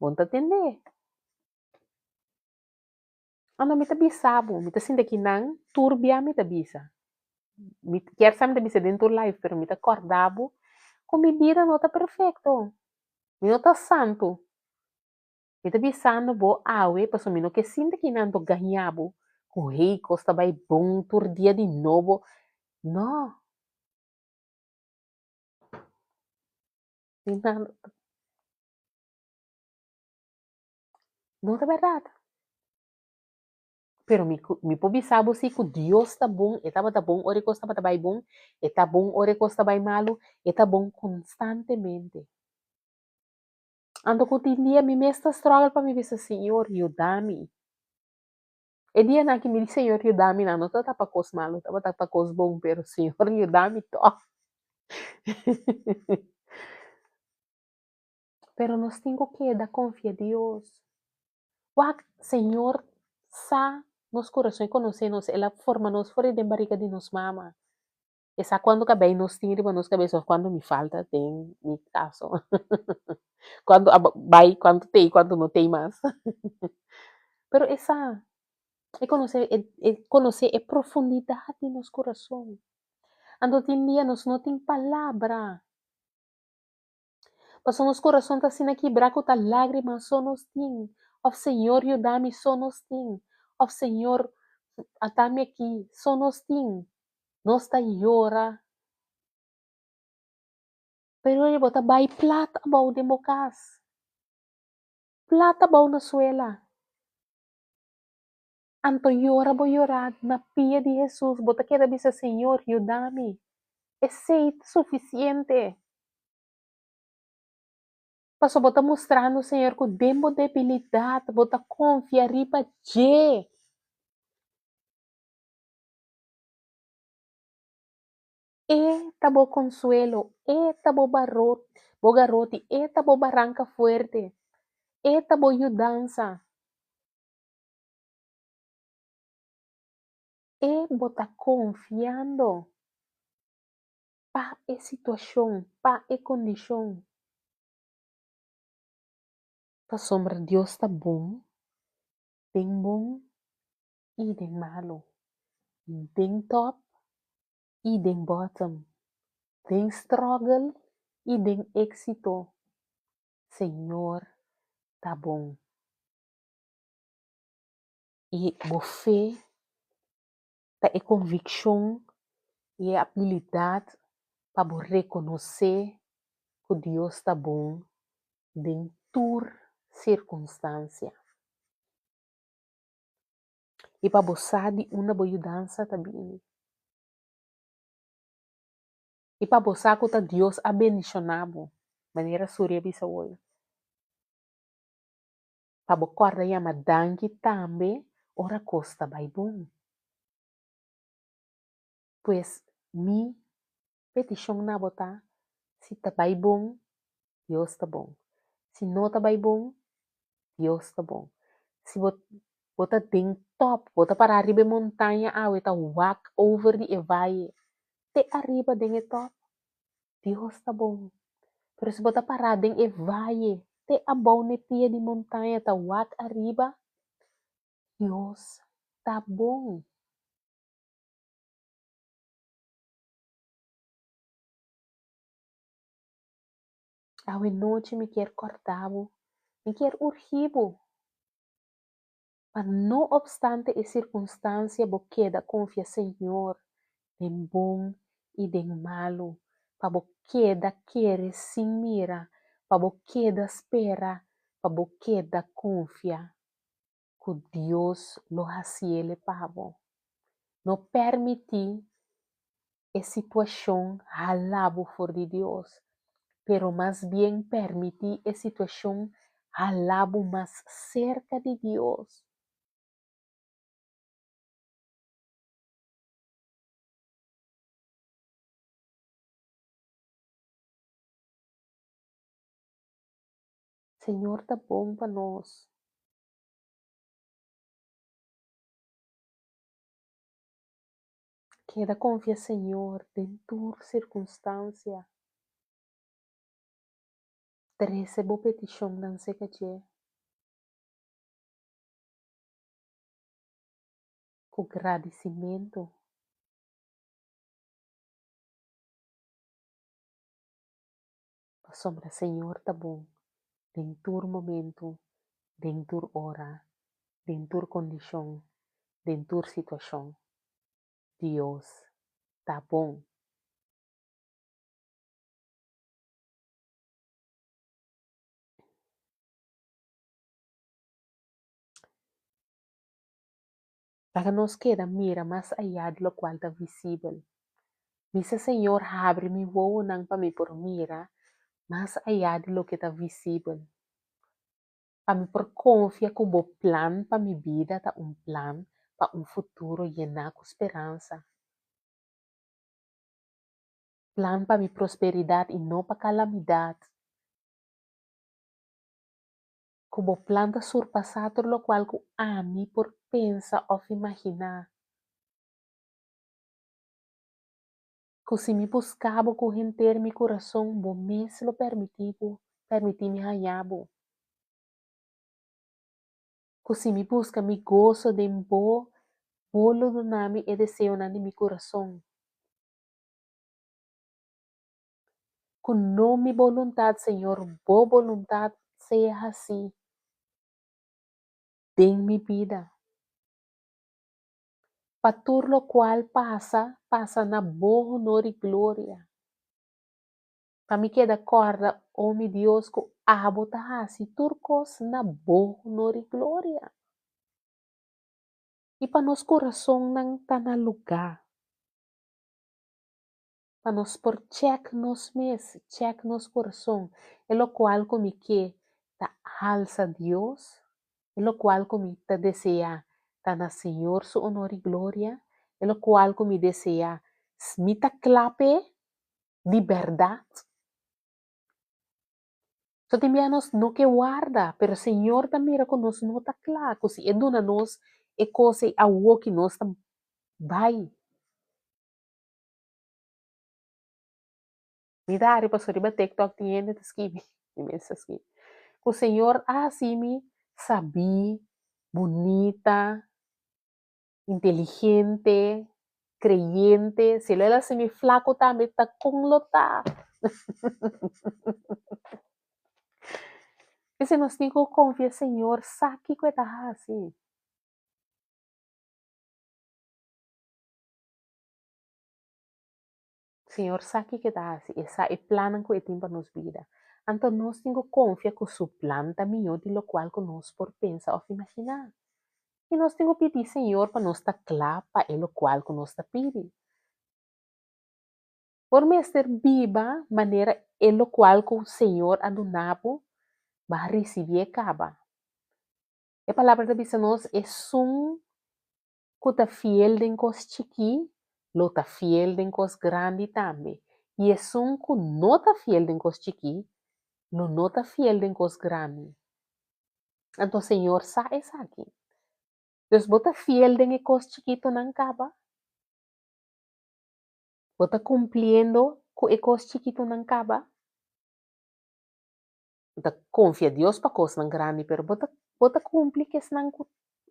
Bom tá entender. Ano mita bisabo, mita sinda kinang turbia mita bisa. Quer saber mita bisa dentro live, pero mita acordabo, com mi vida não tá perfeito. Mi não tá santo. Mita bisano bo awe, paso mi no que sinda kinang to ganhabo, com rei costa vai bom tur dia de novo. Não. Não tá verdade. Pero mi po bisabo si que Deus tá bom, etaba tá bom, ore costa tá vai bom, eta bom, ore costa vai malo, eta bom constantemente. Ando cotidia mi mesta struggle para mi bisa Senhor, ajuda-me. E dia na que me Senhor, ajuda-me, não tô tapa cos malo, tapa cos bom, pero Senhor, ajuda-me to. Pero nós temos que dar confia a Deus. Wak, Senhor, sa nos corações conhecemos, ela forma nos fora de barriga de nos mama. Essa quando cabei nos tira, nos cabeças quando me falta, tem mi caso. Quando vai, quando tem, quando não tem mais. Pero essa conhecer a profundidade nos corações. Ando tem dia nós não tem palavra. Mas nos corações tá assim aqui, braco tá lágrimas, só nos tem. Ó Senhor, ajuda-me, só nos tem. Ó Senhor, atame aqui, só nos tem. Nós tá llora. Pero ele bota bay plata bau de mocas. Plata bau na suela. Anto llora bo llorar na pia de Jesus. Bota queda bisa Senhor, ayúdame. É suficiente. Paso bota mostrando, Senhor, que demo debilidade, bota confia riba je. Tabo consuelo, tabo bo garrote, tabo barranca fuerte, tabo ayudanza, bota confiando pa situação, pa condição. Pa sombra Deus tá bom e bem malo, bem top e bem bottom, bem struggle e bem êxito. Senhor, tá bom. E bo fé, tá é convicção e é habilidade para reconhecer que Deus está bom em toda circunstância. E para você de uma boa mudança também. E para você que Deus abençoado, maneira surya bisa hoje. Para você corda yama danke também, ora costa vai bom. Pois mi petição na bota, se tá vai bom, Deus está bom. Se não tá vai bom, Deus está bom. Se bota tem top, bota para arriba montanha, tá walk over the valley. Te arriba den top, Deus está bom. Pero se bota parada em valley, te abau ne pia de montanha, tá walk arriba, Deus está bom. Awe noite me quer cortavo, me quer urgivo. Mas não obstante a circunstância, bo queda confia Senhor, den bom e den malo. Pa bo queda querer sin mira, pa bo queda espera, pa bo queda confia. Que Deus lo haciele pavo. Não permitir a situação halabo for de Deus, pero mais bem permitir a situação halabo mais cerca de Deus. Senhor tá bom para nós. Queda confia, Senhor, em tua circunstância. Recebo petição não sei que com agradecimento. A sombra, Senhor, tá bom. Em tua momento, em tua hora, em tua condição, em tua situação. Deus tá bom. Para nós queda mira mais allá de lo qual está visível. Dice Senhor, abre mi voo nang para me por mira mais allá de lo que está visível. Para me por confia que o plan para minha vida tá plan para futuro llenar com esperança. Plan para minha prosperidade e não para calamidade. Que o plan está surpassado lo qual que a mim por pensa ou imaginar. Que se me buscava com render meu coração, bom mês lo permitir me ganhar. Que se me busca me gozo de bom bolo do nome e desejo na meu coração. Que não minha vontade, Senhor, boa vontade seja assim. Em minha vida. Para tudo lo qual passa na boa honor e glória. Para mim queda corda, oh meu Deus, que abo tá hasi, turcos na boa honor e glória. E para nos coração não tá na lugar. Para nos por check nos mes, check nos coração. É lo qual como que tá alça Deus, é lo qual como tá deseja tá na Senhor su honor e glória, é lo qual como deseja smita clape de verdade. So também nós não que guarda, pero o Senhor também mira com nós não tá claro, se é dona nós é coisa a o que nós tá vai. Me dá para sobre ba TikTok tinha de escrever, imensa escrever. O Senhor assim me sabi, bonita, inteligente, creyente, se ela se me flaco também tá com lota. E se nós temos confia, Senhor, sabe que tá assim. Senhor, sabe que tá assim, essa é plano que tem para nos vida. Então nós temos confia que o seu plano também é de lo qual que nós por pensar ou imaginar. E nós temos que pedir, Senhor, para nós estar claro para o qual que nós está pedindo. Por me ser viva, maneira el qual que o Senhor adonabo vai receber acaba. A palavra da Bíblia nós é um que está fiel em coisas chiqui, lo está fiel em coisas grandes também. E é um que não está fiel em coisas chiqui, não está fiel em coisas grandes. Então, Senhor, sabe isso aqui. Deus bota fiel em coisas chiquitas não acaba. Bota cumprindo com coisas chiquitas não acaba. Bota confia Deus para coisas não grandes, pero bota cumprir que não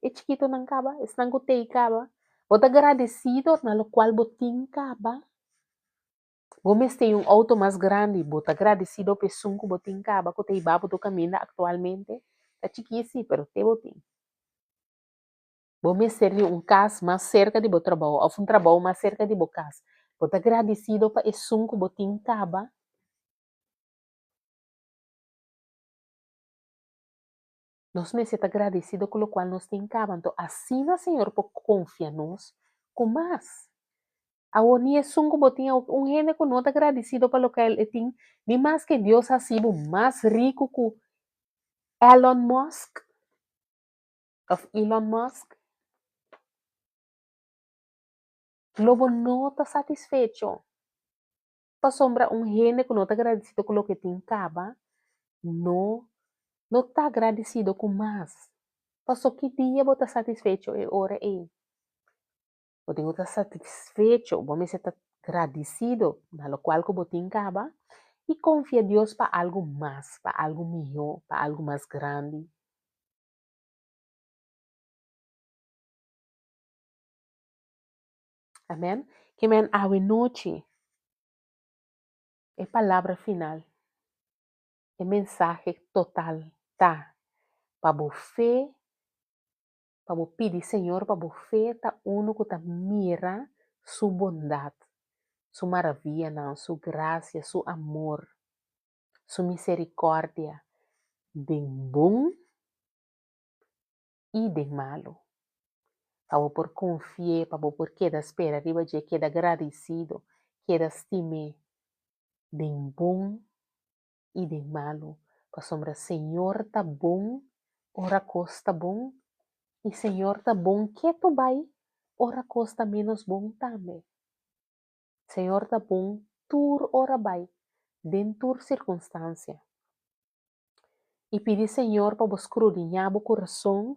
é chiquito não acaba, es não te acaba. Bota agradecido na lo qual botin acaba. Vamos ter auto mais grande, bota agradecido por que botin acaba, que te babo do caminho atualmente. É chiquito sim, pero te botin. Vamos ter casa mais cerca de bo trabalho, ou trabalho mais cerca de bo casa. Bota agradecido para isso que botin acaba. Nós me senta agradecido com o qual nós tem acaba. Então, assim, Senhor, por confiar nos com mais. A oni é sungo botinha gente que não está agradecido pelo que ele tem, nem mais que Deus ha sido mais rico que Elon Musk, of Elon Musk. Lobo não está satisfeito. Para sombra gente que não está agradecido com o que tem acaba, não está agradecido com mais. Passou que dia você está satisfeito e hora é. Você está satisfeito, você está agradecido, na lo qual que você tem acaba, e confia em Deus para algo mais, para algo melhor, para algo mais grande. Amém? Que men awe noite é palavra final, é mensagem total, tá? Para você, para você pedir, Senhor, para você, tá uno que tá mira sua bondade, sua maravilha, não, sua graça, seu amor, sua misericórdia, de bom e de malo. Para você por confiar, para você por queda espera, riba de queda agradecido, queda estime, de bom e de malo. Para sombra, Senhor tá bom, ora costa bom, e Senhor tá bom, que tu vai, ora costa menos bom também. Senhor tá bom, tur ora vai, dentro circunstância. E pedir Senhor para vos escudriñar o coração,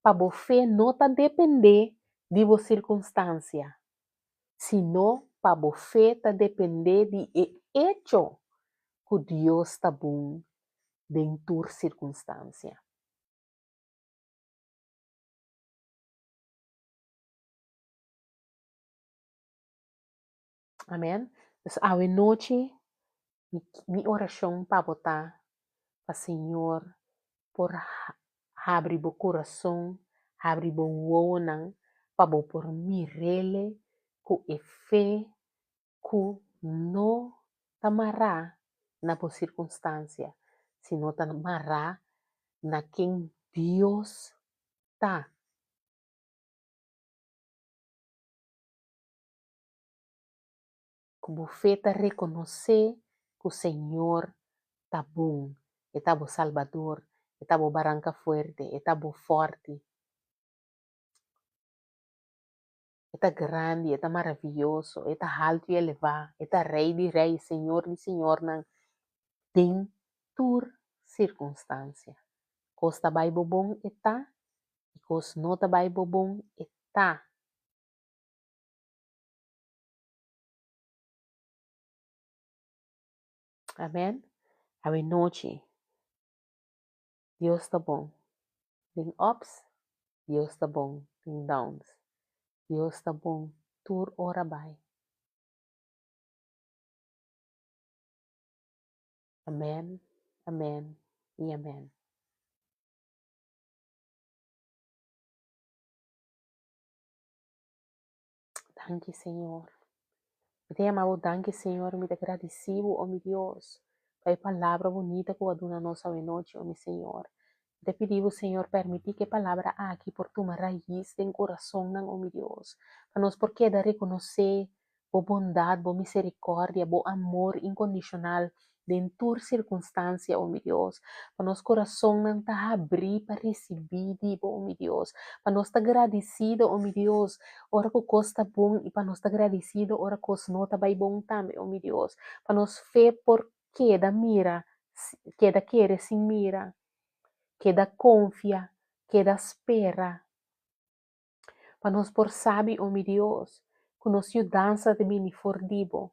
para vos fé não tá depender de vos circunstância, sino para vos fé tá depender de hecho que Deus tá bom dentro circunstância. Amém? Então, à noite, minha oração para botar para Senhor, por abrir o coração, abrir o olho, para por mirele, com fé, com não tamará, na por circunstância, sino tan mará na quem Deus tá. Como feita reconhecer que o Senhor tá bom, está bom Salvador, está bom barranca fuerte, está bom forte, está grande, está maravilhoso, está alto e elevado, está rei de rei, Senhor de Senhor, nan tem tur circunstância. Costa bai bobong está, e cos nota bai bobong está. Amém? A noite, Deus está bom. Tem ups, Deus está bom. Tem downs, Deus está bom. Tur ora bai. Amém, amém e amém. Danke, Senhor. Te amamos, danke, Senhor. Me agradecido, oh meu Deus. Pai, palavra bonita que aduna nossa noite, oh meu Senhor. Te pedimos, Senhor, permitir que a palavra aqui por tua raiz em coração, não, oh meu Deus. Para nós, porque da reconhecer a bondade, a misericórdia, o amor incondicional de tua circunstância, oh meu Deus. Para nós, coração não está abrir para receber, oh meu Deus. Para nós, estar agradecido, oh meu Deus. Ora que costa bom e para nós estar agradecido, ora que os nota vai bom também, oh meu Deus. Para nós fé por queda mira, queda querer sem mira, queda confia, queda espera. Para nós por sabe, oh meu Deus, que nos dança de mim for dibo.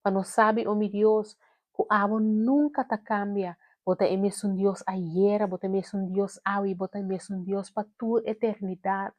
Para nós sabe, oh meu Deus, que abo nunca te cambia. Bota é mesmo Deus ayer, bota é mesmo Deus hoje, bota é mesmo Deus para tua eternidade.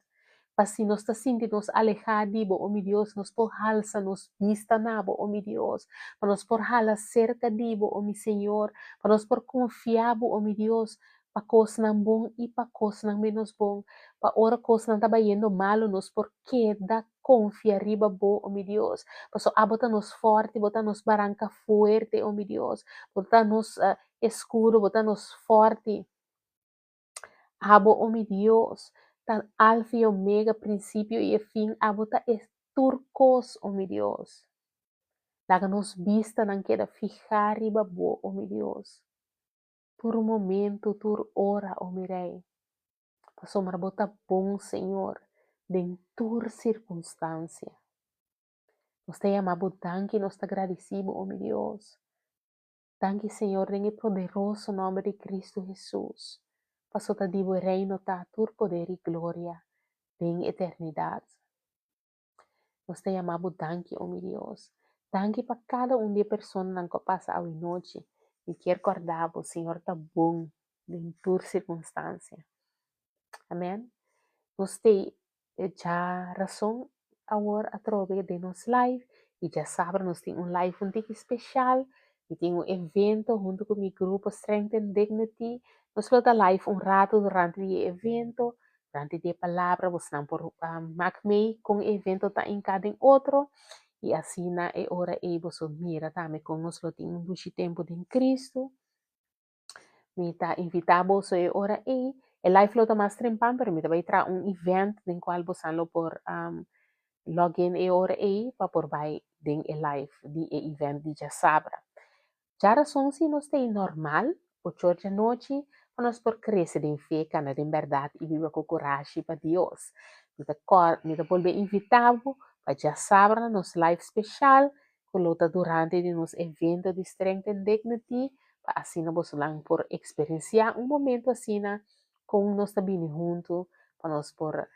Pasi nos está sintiendo nos alejadibo, oh mi Dios, nos por halsa, nos vista nabo, oh mi Dios, para nos por hala cerca dibo, oh mi Señor, para nos por confiabo, oh mi Dios, pa cos nang bom e pa cos nang menos bom, pa ora cos nang tabayendo malo, nos por queda confia riba bo, oh mi Dios, paso abota nos forte, bota nos barranca fuerte, oh mi Dios, bota nos escuro, bota nos forte, abo, oh mi Dios, tan alfa y omega, principio y fin, abo ta es turcos, oh mi Dios. Láganos vista, nan queda fijar y babo, oh mi Dios. Por un momento, tur hora, oh mi rey. Paso marbota bom, Señor, de tur circunstancia. Nos te llamamos danke, nos te agradecimos, oh mi Dios. Danke, Señor, en el poderoso nombre de Cristo Jesús. Paso te divo el reino, ta tur poder y gloria. En eternidade. Nós te amamos, danke, oh meu Deus. Danke para cada de pessoa que passa a noite e quer acordar, o Senhor está bom em tua circunstância. Amém? Nós te já razão agora através de nosso live e já sabe, nós temos live um dia especial e tem evento junto com o meu grupo Strength and Dignity. Nós vamos live rato durante o evento. Durante a palavra, você não por macmei com o evento tá em cada outro. E assim, na hora aí, você mira também com nós, temos um tempo de Cristo. Me tá invitado, você hora aí. El live lo mais trempan, pero me vai trazer event em qual você não por login e hora aí, para por vai den el live, de event de já sabra. Já razão se nós tem normal, o church à noite, para nós por crescer em fé, cana de verdade, e viver com coragem para Deus. Me da volver invitado, para já sabra, nos live especial, colota durante de nos evento de Strength and Dignity, para assim nós lang por experienciar momento assim, com nós também junto, para nós por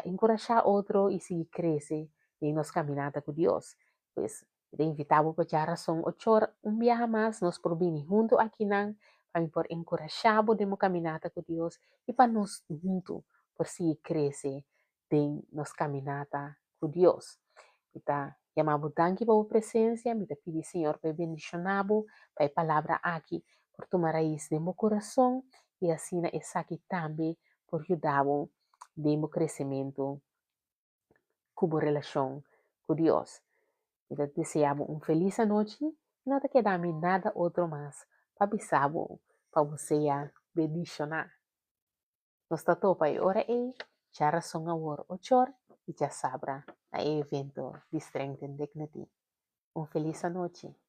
encorajar outro e seguir crescer em nossa caminhada com Deus. Pues, te invitamos para já razão 8 viaje mais, nós por vir junto aqui para por encorajar de caminhada com Deus e para nós junto por seguir crescer em nossa caminhada com Deus. Então, chamamos danke por presença, me pedi Senhor para bendicionar-vos, para a palavra aqui, por tomar raiz de meu coração e assim essa aqui também por ajudar-vos de meu crescimento como relação com Deus. Então, desejamos feliz noite não te queda a mim nada outro mais, pabisabo, pa você bendicionar. Nos tatopa e ora e, chara songa wor ochor, e já sabra, a evento de Strength and Dignity. Feliz noite.